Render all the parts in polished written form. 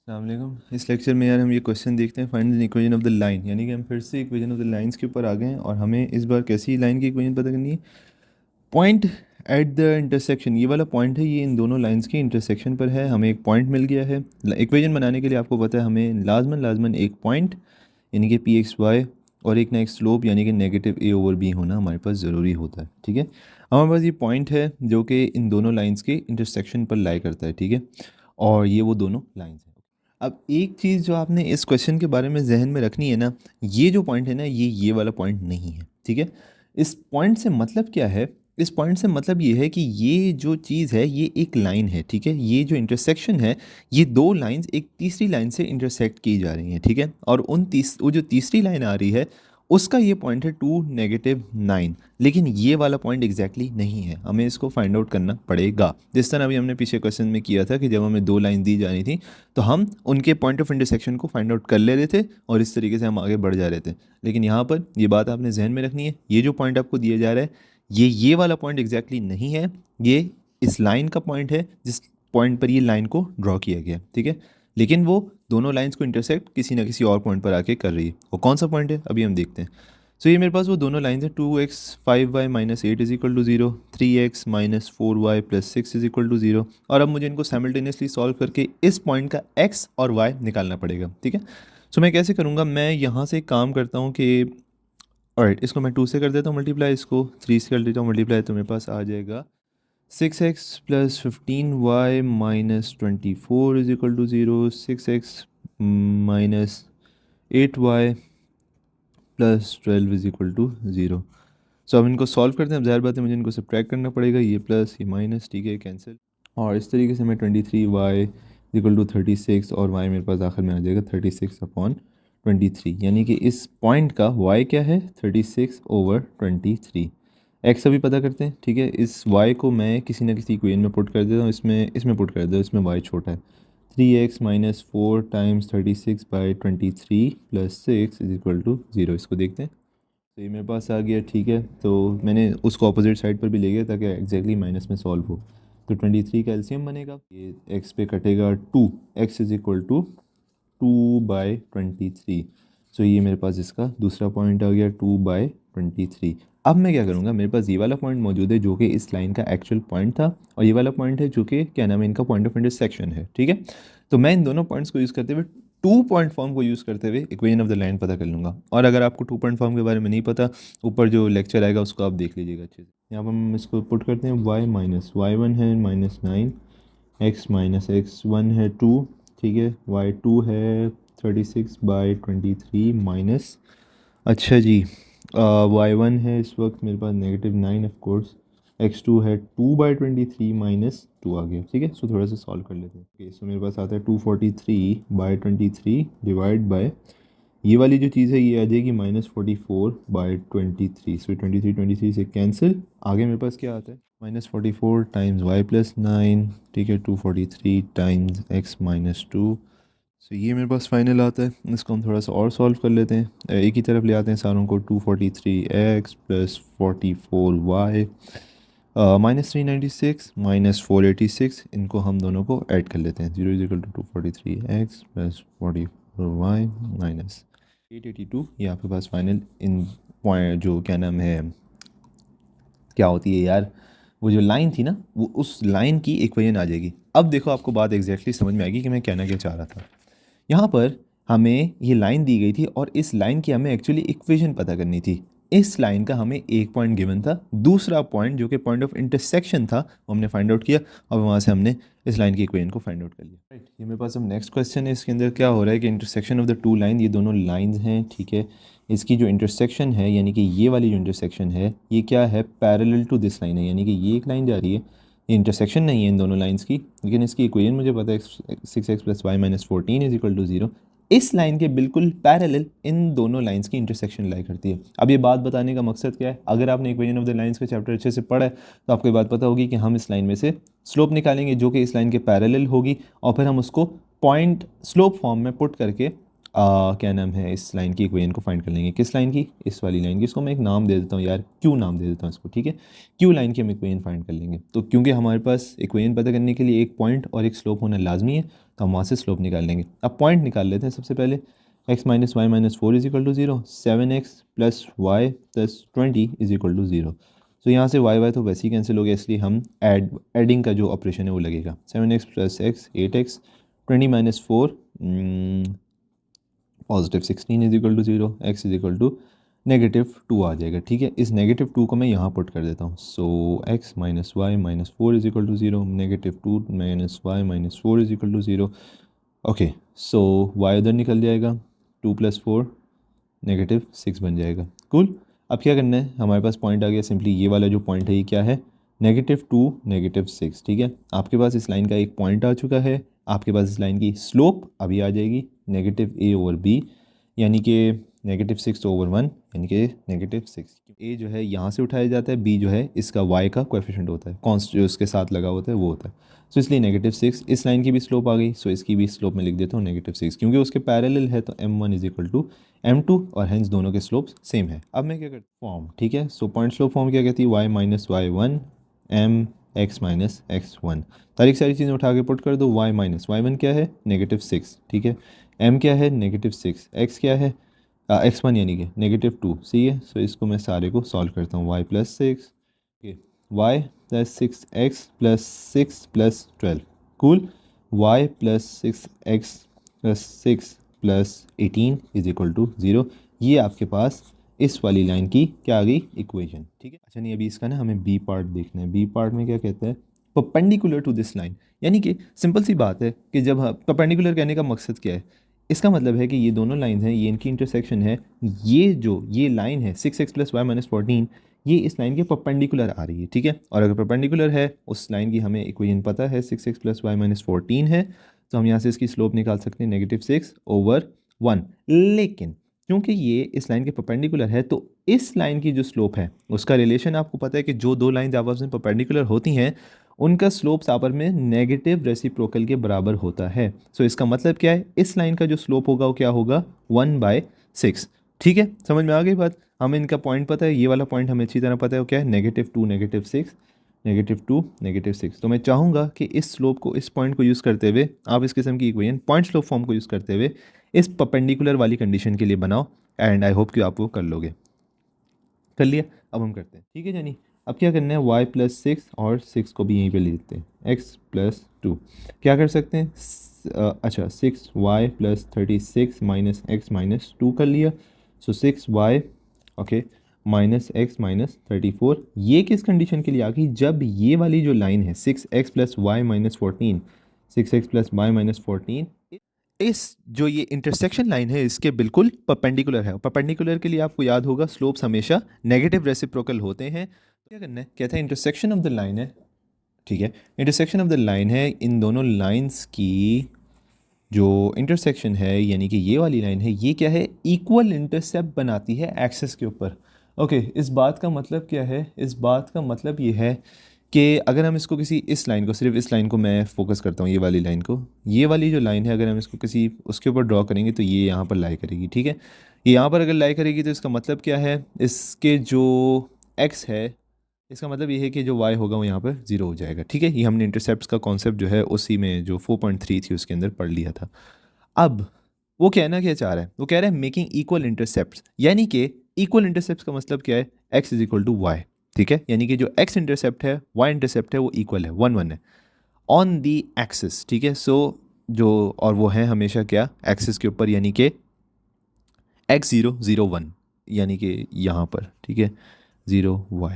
अस्सलाम वालेकुम। इस लेक्चर में यार हम ये क्वेश्चन देखते हैं, find the equation of the line, यानी कि हम फिर से इक्वेशन ऑफ द लाइंस के ऊपर आ गए हैं और हमें इस बार कैसी लाइन की इक्वेशन पता करनी है। पॉइंट एट द इंटरसेक्शन, ये वाला पॉइंट है, ये इन दोनों लाइंस के इंटरसेक्शन पर है। हमें एक पॉइंट मिल गया है। इक्वेशन बनाने के लिए आपको पता है हमें लाजमन एक पॉइंट यानी कि पी एक्स वाई और एक ना एक स्लोप यानी कि नेगेटिव ए ओवर बी होना हमारे पास ज़रूरी होता है। ठीक है, हमारे पास ये पॉइंट है जो कि इन दोनों लाइंस के इंटरसेक्शन पर लाई करता है। ठीक है, और ये वो दोनों लाइंस हैं। अब एक चीज़ जो आपने इस क्वेश्चन के बारे में जहन में रखनी है ना, ये जो पॉइंट है ना, ये वाला पॉइंट नहीं है। ठीक है, इस पॉइंट से मतलब क्या है? इस पॉइंट से मतलब ये है कि ये जो चीज़ है ये एक लाइन है। ठीक है, ये जो इंटरसेक्शन है, ये दो लाइंस एक तीसरी लाइन से इंटरसेक्ट की जा रही हैं। ठीक है, और वो जो तीसरी लाइन आ रही है उसका ये पॉइंट है 2-9, लेकिन ये वाला पॉइंट एग्जैक्टली नहीं है। हमें इसको फाइंड आउट करना पड़ेगा। जिस तरह अभी हमने पीछे क्वेश्चन में किया था कि जब हमें दो लाइन दी जानी थी तो हम उनके पॉइंट ऑफ इंटरसेक्शन को फाइंड आउट कर ले रहे थे और इस तरीके से हम आगे बढ़ जा रहे थे। लेकिन यहाँ पर ये बात आपने जहन में रखनी है, ये जो पॉइंट आपको दिया जा रहा है ये वाला पॉइंट एग्जैक्टली नहीं है। ये इस लाइन का पॉइंट है जिस पॉइंट पर ये लाइन को ड्रॉ किया गया। ठीक है, लेकिन वो दोनों लाइंस को इंटरसेक्ट किसी ना किसी और पॉइंट पर आके कर रही है। वो कौन सा पॉइंट है अभी हम देखते हैं। सो ये मेरे पास वो दोनों लाइंस हैं, 2x 5y - 8 is equal to 0, 3x - 4y + 6 is equal to 0। और अब मुझे इनको साइमल्टेनियसली सॉल्व करके इस पॉइंट का x और y निकालना पड़ेगा। ठीक है, सो मैं कैसे करूँगा, मैं यहाँ से एक काम करता हूँ कि ऑलराइट, इसको मैं 2 से कर देता हूँ मल्टीप्लाई, इसको 3 से कर देता हूँ मल्टीप्लाई, तो मेरे पास आ जाएगा 6x + 15y - 24 is equal to 0, 6x - 8y + 12 is equal to 0। So अब इनको सॉल्व करते हैं। अब ज़ाहिर बात है मुझे इनको सब्ट्रैक्ट करना पड़ेगा, ये प्लस ये माइनस। ठीक है, कैंसिल। और इस तरीके से मैं 23y इक्वल टू 36 और y मेरे पास आखिर में आ जाएगा 36/23, यानी कि इस पॉइंट का y क्या है 36/23। x अभी पता करते हैं। ठीक है, इस y को मैं किसी ना किसी इक्वेशन में पुट कर देता हूँ, इसमें पुट कर देता हूँ, इसमें y छोटा है। 3x - 4 × 36/23 + 6 is equal to 0। इसको देखते हैं, तो ये मेरे पास आ गया। ठीक है, तो मैंने उसको अपोजिट साइड पर भी ले गया ताकि एग्जैक्टली माइनस में सॉल्व हो। तो 23 का एलसीएम बनेगा, ये x पे कटेगा 2, x इज इक्वल टू 2/23। सो ये मेरे पास इसका दूसरा पॉइंट आ गया 2/23। अब मैं क्या करूँगा, मेरे पास ये वाला पॉइंट मौजूद है जो कि इस लाइन का एक्चुअल पॉइंट था, और ये वाला पॉइंट है जो कि क्या नाम है इनका पॉइंट ऑफ इंटरसेक्शन है। ठीक है, तो मैं इन दोनों पॉइंट्स को यूज़ करते हुए टू पॉइंट फॉर्म को यूज़ करते हुए इक्वेशन ऑफ द लाइन पता कर लूँगा। और अगर आपको टू पॉइंट फॉर्म के बारे में नहीं पता, ऊपर जो लेक्चर आएगा उसको आप देख लीजिएगा अच्छे से। यहाँ पर हम इसको पुट करते हैं, y - y1 है -9, x - x1 है 2। ठीक है, y2 है 36/23 माइनस, अच्छा जी, y1 है इस वक्त मेरे पास -9 ऑफ कोर्स, x2 है 2/23 माइनस 2 आ गया। ठीक है, सो थोड़ा सा सॉल्व कर लेते हैं। ओके, सो मेरे पास आता है 243/23 डिवाइड बाय ये वाली जो चीज़ है ये आ जाएगी -44/23। सो 23 से कैंसिल। आगे मेरे पास क्या आता है, -44 टाइम्स y + 9। ठीक है, 243 टाइम्स x - 2। सो ये मेरे पास फाइनल आता है। इसको हम थोड़ा सा और सॉल्व कर लेते हैं, एक ही तरफ ले आते हैं सारों को। 243x + 44y -396 -486, इनको हम दोनों को ऐड कर लेते हैं। 0 is equal to 243x + 44y -882। ये आपके पास फाइनल इन पॉइंट जो क्या नाम है, क्या होती है यार, वो जो लाइन थी ना, वो उस लाइन की इक्वेशन आ जाएगी। अब देखो आपको बात एग्जैक्टली समझ में आएगी कि मैं कहना क्या चाह रहा था। यहाँ पर हमें ये लाइन दी गई थी और इस लाइन की हमें एक्चुअली इक्वेशन पता करनी थी। इस लाइन का हमें एक पॉइंट गिवन था, दूसरा पॉइंट जो कि पॉइंट ऑफ इंटरसेक्शन था वो हमने फाइंड आउट किया, और वहाँ से हमने इस लाइन की इक्वेशन को फाइंड आउट कर लिया। राइट, ये मेरे पास अब नेक्स्ट क्वेश्चन है। इसके अंदर क्या हो रहा है कि intersection of the two line, ये दोनों लाइंस हैं। ठीक है, इसकी जो इंटरसेक्शन है यानी कि ये वाली जो इंटरसेक्शन है ये क्या है, पैरेलल टू दिस लाइन है, यानी कि ये एक लाइन जा रही है, ये इंटरसेक्शन नहीं है इन दोनों लाइंस की, लेकिन इसकी इक्वेशन मुझे पता है 6x + y - 14 is equal to 0। इस लाइन के बिल्कुल पैरेलल इन दोनों लाइंस की इंटरसेक्शन लाई करती है। अब ये बात बताने का मकसद क्या है, अगर आपने इक्वेशन ऑफ द लाइंस का चैप्टर अच्छे से पढ़ा है तो आपको ये बात पता होगी कि हम इस लाइन में से स्लोप निकालेंगे जो कि इस लाइन के पैरेलल होगी, और फिर हम उसको पॉइंट स्लोप फॉर्म में पुट करके क्या नाम है इस लाइन की इक्वेशन को फाइंड कर लेंगे। किस लाइन की, इस वाली लाइन की। इसको मैं एक नाम दे देता हूँ यार, क्यू नाम दे देता हूँ इसको। ठीक है, क्यू लाइन की हम इक्वेशन फाइंड कर लेंगे। तो क्योंकि हमारे पास इक्वेशन पता करने के लिए एक पॉइंट और एक स्लोप होना लाजमी है, तो हम वहाँ से स्लोप निकाल लेंगे। अब पॉइंट निकाल लेते हैं सबसे पहले। x minus Y minus 4 is equal to 0, 7x plus Y plus 20 is equal to 0। तो यहाँ से y तो वैसे ही कैंसिल हो गया, इसलिए हम एडिंग का जो ऑपरेशन है वो लगेगा। 7x plus X 8x, 20 minus 4 positive 16 is equal to 0, x is equal to -2 आ जाएगा। ठीक है, इस -2 को मैं यहाँ पुट कर देता हूँ। So x minus Y minus 4 is equal to 0, -2 minus Y minus 4 is equal to 0। Okay, so y उधर निकल जाएगा, 2 प्लस 4 -6 बन जाएगा। कूल। अब क्या करना है, हमारे पास पॉइंट आ गया। सिंपली ये वाला जो पॉइंट है ये क्या है, -2 -6। ठीक है, आपके पास इस लाइन का एक पॉइंट आ चुका है, आपके पास इस लाइन की स्लोप अभी आ जाएगी -a/b, यानी कि -6/1, यानी कि -6। a जो है यहाँ से उठाया जाता है, b जो है इसका y का कोएफिशिएंट होता है, कॉन्स्ट जो इसके साथ लगा होता है वो होता है। सो इसलिए -6, इस लाइन की भी स्लोप आ गई। सो इसकी भी स्लोप में लिख देता हूँ -6, क्योंकि उसके पैरेलल है तो m1 is equal to m2, और हेंस दोनों के स्लोप्स सेम है। अब मैं क्या करता हूँ, फॉर्म। ठीक है, सो पॉइंट स्लोप फॉर्म क्या कहती है, y minus y1 m x minus x1। सारी चीज़ें उठा के पुट कर दो। y माइनस y1 क्या है, -6। ठीक है, m क्या है, -6, x क्या है, x1 यानी कि -2। सही है, सो इसको मैं सारे को सॉल्व करता हूँ। y plus 6, y plus 6x plus 6 plus 12। Cool. y plus 6x plus 6 plus 18 is equal to 0। ये आपके पास इस वाली लाइन की क्या आ गई, इक्वेशन। ठीक है, अच्छा नहीं, अभी इसका ना हमें बी पार्ट देखना है। बी पार्ट में क्या कहता है, परपेंडिकुलर टू दिस लाइन, यानी कि सिंपल सी बात है कि जब परपेंडिकुलर कहने का मकसद क्या है, इसका मतलब है कि ये दोनों लाइंस हैं, ये इनकी इंटरसेक्शन है। ये लाइन है 6x प्लस वाई माइनस 14, ये इस लाइन के परपेंडिकुलर आ रही है। ठीक है, और अगर परपेंडिकुलर है उस लाइन की, हमें इक्वेशन पता है 6x प्लस वाई माइनस 14 है, तो हम यहाँ से इसकी स्लोप निकाल सकते हैं -6/1। लेकिन क्योंकि ये इस लाइन के परपेंडिकुलर है, तो इस लाइन की जो स्लोप है उसका रिलेशन आपको पता है कि जो दो लाइंस आपस में परपेंडिकुलर होती हैं उनका स्लोप्स आपस में नेगेटिव रेसिप्रोकल के बराबर होता है। सो इसका मतलब क्या है, इस लाइन का जो स्लोप होगा वो क्या होगा, 1/6। ठीक है, समझ में आ गई बात। हमें इनका पॉइंट पता है, ये वाला पॉइंट हमें अच्छी तरह पता है वो क्या है, -2 -6, -2 -6। तो मैं चाहूँगा कि इस स्लोप को, इस पॉइंट को यूज़ करते हुए आप इस किस्म की इक्वेशन पॉइंट स्लोप फॉर्म को यूज़ करते हुए इस परपेंडिकुलर वाली कंडीशन के लिए बनाओ, एंड आई होप कि आप वो कर लोगे। कर लिया, अब हम करते हैं। ठीक है जानी, अब क्या करना है, y प्लस 6 और 6 को भी यहीं पे ले लेते हैं, x प्लस 2। क्या कर सकते हैं, अच्छा 6y plus 36 minus x minus 2 कर लिया। सो 6y okay minus x minus 34। ये किस कंडीशन के लिए आ गई, जब ये वाली जो लाइन है 6x plus Y minus 14, 6x plus Y minus 14, इस जो ये इंटरसेक्शन लाइन है इसके बिल्कुल परपेंडिकुलर है। परपेंडिकुलर के लिए आपको याद होगा स्लोप्स हमेशा नेगेटिव रेसिप्रोकल होते हैं। क्या करना है, कहता है इंटरसेक्शन ऑफ द लाइन है। ठीक है, इंटरसेक्शन ऑफ द लाइन है, इन दोनों लाइंस की जो इंटरसेक्शन है, यानी कि ये वाली लाइन है, ये क्या है, इक्वल इंटरसेप्ट बनाती है एक्सेस के ऊपर। ओके, इस बात का मतलब क्या है, इस बात का मतलब ये है कि अगर हम इसको किसी, इस लाइन को, सिर्फ इस लाइन को मैं फोकस करता हूँ, ये वाली लाइन को, ये वाली जो लाइन है अगर हम इसको किसी उसके ऊपर ड्रॉ करेंगे तो ये यहाँ पर लाई करेगी। ठीक है, ये यहाँ पर अगर लाई करेगी तो इसका मतलब क्या है, इसके जो x है, इसका मतलब ये है कि जो y होगा वो यहाँ पर 0 हो जाएगा। ठीक है, ये हमने इंटरसेप्ट्स का कॉन्सेप्ट जो है उसी में जो 4.3 थी उसके अंदर पढ़ लिया था। अब वो कहना क्या चाह रहा है, वो कह रहा है मेकिंग इक्वल इंटरसेप्ट्स, यानी कि इक्वल इंटरसेप्ट्स का मतलब क्या है, x is equal to Y. ठीक है, यानी कि जो x इंटरसेप्ट है, y इंटरसेप्ट है, वो इक्वल है, 1 1 है ऑन दी एक्सिस। ठीक है, सो जो, और वो है हमेशा क्या, एक्सिस के ऊपर, यानी कि x0 0 1, यानी कि यहाँ पर। ठीक है, 0y।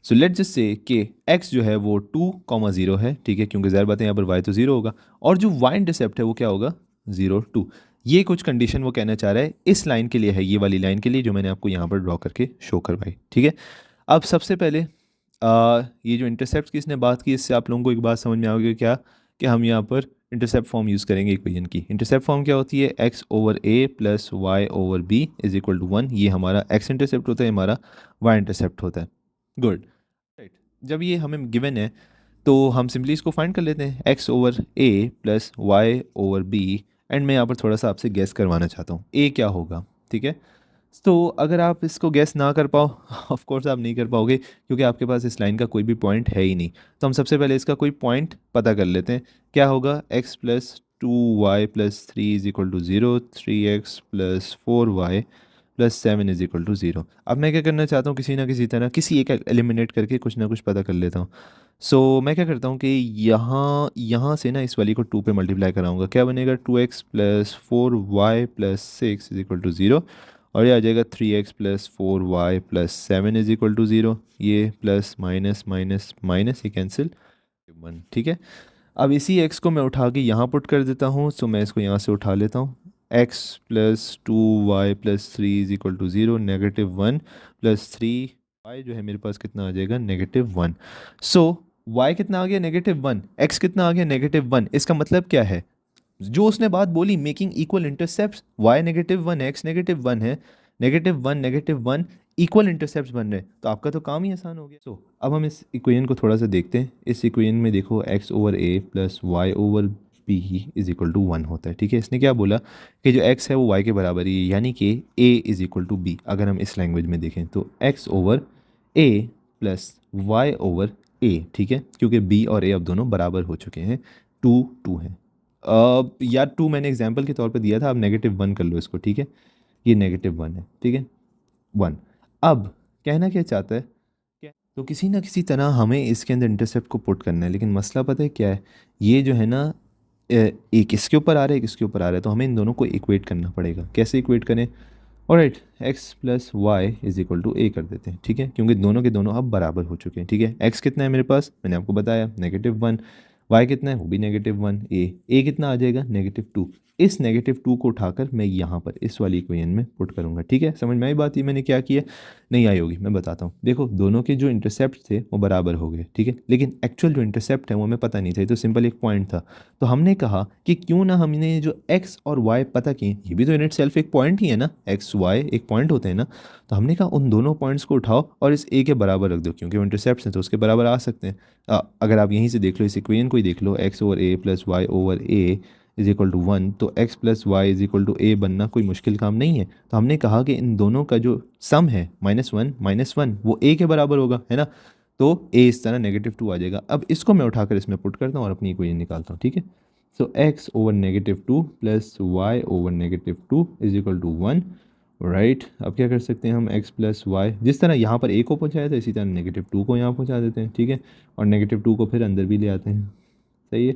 So let just say कि x जो है वो 2,0 है। ठीक है, क्योंकि ज़ाहिर बात है यहाँ पर y तो 0 होगा, और जो y इंटरसेप्ट है वो क्या होगा, 0 2। ये कुछ कंडीशन वो कहना चाह रहा है इस लाइन के लिए है, ये वाली लाइन के लिए जो मैंने आपको यहाँ पर ड्रॉ करके शो करवाई। ठीक है, अब सबसे पहले ये जो इंटरसेप्ट की इसने बात की, इससे आप लोगों को एक बात समझ में आओगे क्या, कि हम यहाँ पर इंटरसेप्ट फॉर्म यूज़ करेंगे इक्वेशन की। इंटरसेप्ट फॉर्म क्या होती है, x over a plus Y over b is equal to 1। ये हमारा x इंटरसेप्ट होता है, हमारा y इंटरसेप्ट होता है। Good, right. जब ये हमें गिवन है तो हम सिंपली इसको फाइंड कर लेते हैं, x over a plus Y over b। And मैं यहाँ पर थोड़ा सा आपसे गेस करवाना चाहता हूँ a क्या होगा। ठीक है, तो अगर आप इसको गेस ना कर पाओ, ऑफ कोर्स आप नहीं कर पाओगे क्योंकि आपके पास इस लाइन का कोई भी पॉइंट है ही नहीं। तो हम सबसे पहले इसका कोई पॉइंट पता कर लेते हैं, क्या होगा, x plus 2y plus 3 is equal to 0, 3x plus 4y plus 7 is equal to 0। अब मैं क्या करना चाहता हूँ, किसी ना किसी तरह किसी एक एलिमिनेट करके कुछ ना कुछ पता कर लेता हूँ। सो मैं क्या करता हूँ कि यहाँ यहाँ से ना इस वाली को 2 पे मल्टीप्लाई कराऊंगा, क्या बनेगा 2x plus 4y plus 6 is equal to 0, और ये आ जाएगा 3x plus 4y plus 7 is equal to 0। ये प्लस माइनस माइनस माइनस ये कैंसिल 1, ठीक है। अब इसी x को मैं उठा के यहाँ पुट कर देता हूँ, सो मैं इसको यहाँ से उठा लेता हूँ। x plus 2y plus 3 is equal to 0, -1 plus 3y जो है मेरे पास कितना आ जाएगा -1। सो y कितना आ गया -1, x कितना आ गया -1। इसका मतलब क्या है, जो उसने बात बोली making equal intercept, y -1 x -1 है, -1 इक्वल इंटरसेप्ट बन रहे हैं, तो आपका तो काम ही आसान हो गया। सो अब हम इस इक्वेशन को थोड़ा सा देखते हैं। इस इक्वेशन में देखो x over a plus Y over B is equal to 1 होता है, ठीक है। इसने क्या बोला कि जो x है वो y के बराबर ही है, यानी कि a is equal to b। अगर हम इस लैंग्वेज में देखें तो x over a plus Y over a, ठीक है, क्योंकि b और a अब दोनों बराबर हो चुके हैं, 2 है। या 2 मैंने एग्जाम्पल के तौर पे दिया था, अब -1 कर लो इसको, ठीक है। ये -1 है, ठीक है, 1। अब कहना क्या चाहता है, तो किसी ना किसी तरह हमें इसके अंदर इंटरसेप्ट को पुट करना है, लेकिन मसला पता है क्या है, ये जो है ना एक इसके ऊपर आ रहा है, एक इसके ऊपर आ रहा है, तो हमें इन दोनों को इक्वेट करना पड़ेगा। कैसे इक्वेट करें, alright, x plus Y is equal to a कर देते हैं, ठीक है, क्योंकि दोनों के दोनों अब बराबर हो चुके हैं, ठीक है। x कितना है मेरे पास, मैंने आपको बताया -1, y कितना है वो भी -1, a कितना आ जाएगा -2। इस -2 को उठाकर मैं यहाँ पर इस वाली इक्वेशन में पुट करूँगा, ठीक है। समझ में आई बात, ये मैंने क्या किया, नहीं आई होगी, मैं बताता हूँ। देखो दोनों के जो इंटरसेप्ट थे वो बराबर हो गए, ठीक है, लेकिन एक्चुअल जो इंटरसेप्ट है वो हमें पता नहीं था, ये तो सिंपल एक पॉइंट था। तो हमने कहा कि क्यों ना हमने जो x और y पता किए, ये भी तो इन इट सेल्फ एक पॉइंट ही है ना, x y एक पॉइंट होते हैं ना, तो हमने कहा उन दोनों पॉइंट्स को उठाओ और इस a के बराबर रख दो, क्योंकि वो इंटरसेप्ट हैं तो उसके बराबर आ सकते हैं। अगर आप यहीं से देख लो, इस इक्वेशन को ही देख लो, x over a plus Y over a is equal to 1, तो x plus Y is equal to a बनना कोई मुश्किल काम नहीं है। तो हमने कहा कि इन दोनों का जो सम है -1 वो a के बराबर होगा, है ना, तो a इस तरह -2 आ जाएगा। अब इसको मैं उठाकर इसमें पुट करता हूँ और अपनी इक्वेशन निकालता हूँ, ठीक है। So x over -2 plus Y over -2 is equal to 1, right. अब क्या कर सकते हैं हम, x प्लस वाई, जिस तरह यहाँ पर a को पहुँचाया था इसी तरह -2 को यहाँ पहुँचा देते हैं, ठीक है, और -2 को फिर अंदर भी ले आते हैं, सही है।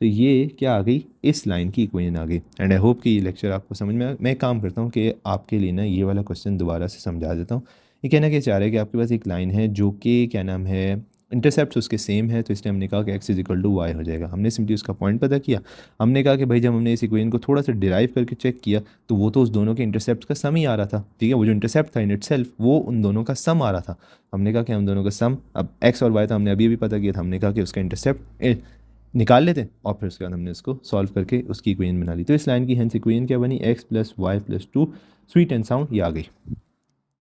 तो ये क्या आ गई, इस लाइन की इक्वेशन आ गई। एंड आई होप कि ये लेक्चर आपको समझ में आया। मैं एक काम करता हूँ कि आपके लिए ना ये वाला क्वेश्चन दोबारा से समझा देता हूँ। ये कहना क्या चाह रहा है कि आपके पास एक लाइन है जो कि क्या नाम है, इंटरसेप्ट उसके सेम है, तो इसलिए हमने कहा कि x is equal to Y हो जाएगा। हमने सिंपली उसका पॉइंट पता किया। हमने कहा कि भाई जब हमने इस इक्वेशन को थोड़ा सा डिराइव करके चेक किया तो वो तो उस दोनों के इंटरसेप्ट का सम ही आ रहा था, ठीक है, वो जो इंटरसेप्ट था इन इटसेल्फ वो उन दोनों का सम आ रहा था। हमने कहा कि हम दोनों का सम, अब x और y था, हमने अभी भी पता किया था, हमने कहा कि उसका इंटरसेप्ट निकाल लेते हैं और फिर उसके बाद हमने इसको सॉल्व करके उसकी इक्वेशन बना ली। तो इस लाइन की हेंस इक्वेशन क्या बनी, x plus Y plus 2, sweet and sound, ये आ गई।